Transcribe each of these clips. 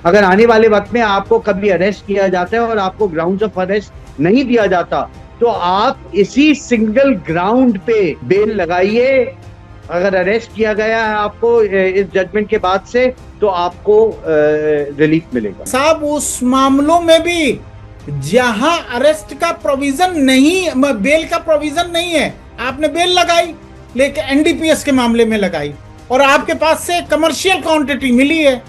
अगर आने वाले वक्त में आपको कभी अरेस्ट किया जाता है और आपको ग्राउंड्स ऑफ अरेस्ट नहीं दिया जाता, तो आप इसी सिंगल ग्राउंड पे बेल लगाइए। अगर अरेस्ट किया गया है आपको इस जजमेंट के बाद से, तो आपको रिलीफ मिलेगा। साहब, उस मामलों में भी जहां अरेस्ट का प्रोविजन नहीं, बेल का प्रोविजन नहीं है, आपने बेल लगाई, लेकिन एनडीपीएस के मामले में लगाई और आपके पास से कमर्शियल क्वांटिटी मिली है।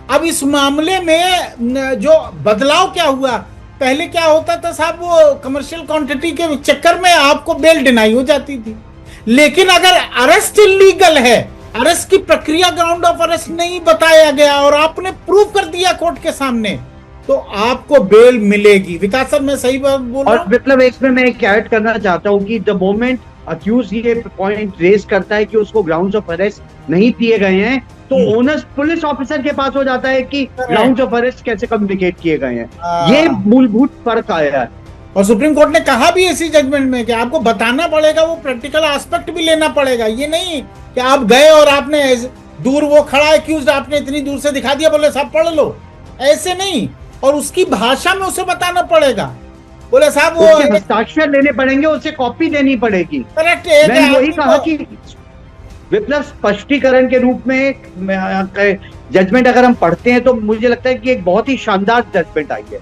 अब इस मामले में जो बदलाव क्या हुआ, पहले क्या होता था साहब, वो कमर्शियल क्वांटिटी के चक्कर में आपको बेल डिनाई हो जाती थी। लेकिन अगर अरेस्ट इलीगल है, अरेस्ट की प्रक्रिया, ग्राउंड ऑफ अरेस्ट नहीं बताया गया और आपने प्रूव कर दिया कोर्ट के सामने, तो आपको बेल मिलेगी। विकास सर, मैं सही बात बोल रहा हूं? और मतलब इसमें मैं एक ऐड करना चाहता हूं कि द मोमेंट अक्यूज ये पॉइंट रेज करता है कि उसको ग्राउंड्स ऑफ अरेस्ट नहीं दिए गए हैं, तो ओनर्स पुलिस ऑफिसर के पास हो जाता है कि ग्राउंड्स ऑफ अरेस्ट कैसे कम्युनिकेट किए गए हैं। ये मूलभूत फर्क आया है। और सुप्रीम कोर्ट ने कहा भी इसी जजमेंट में कि आपको बताना पड़ेगा, वो प्रैक्टिकल एस्पेक्ट भी लेना पड़ेगा। ये नहीं कि आप गए और आपने दूर वो खड़ा है एक्यूज्ड, आपने इतनी दूर से दिखा दिया, बोले साहब पढ़ लो, ऐसे नहीं। और उसकी भाषा में उसे बताना पड़ेगा, बोले साहब वो हस्ताक्षर लेने पड़ेंगे, उसे कॉपी देनी पड़ेगी। करेक्ट। मैंने वही कहा कि विप्लव, स्पष्टीकरण के रूप में जजमेंट अगर हम पढ़ते हैं तो मुझे लगता है कि एक बहुत ही शानदार जजमेंट आई है।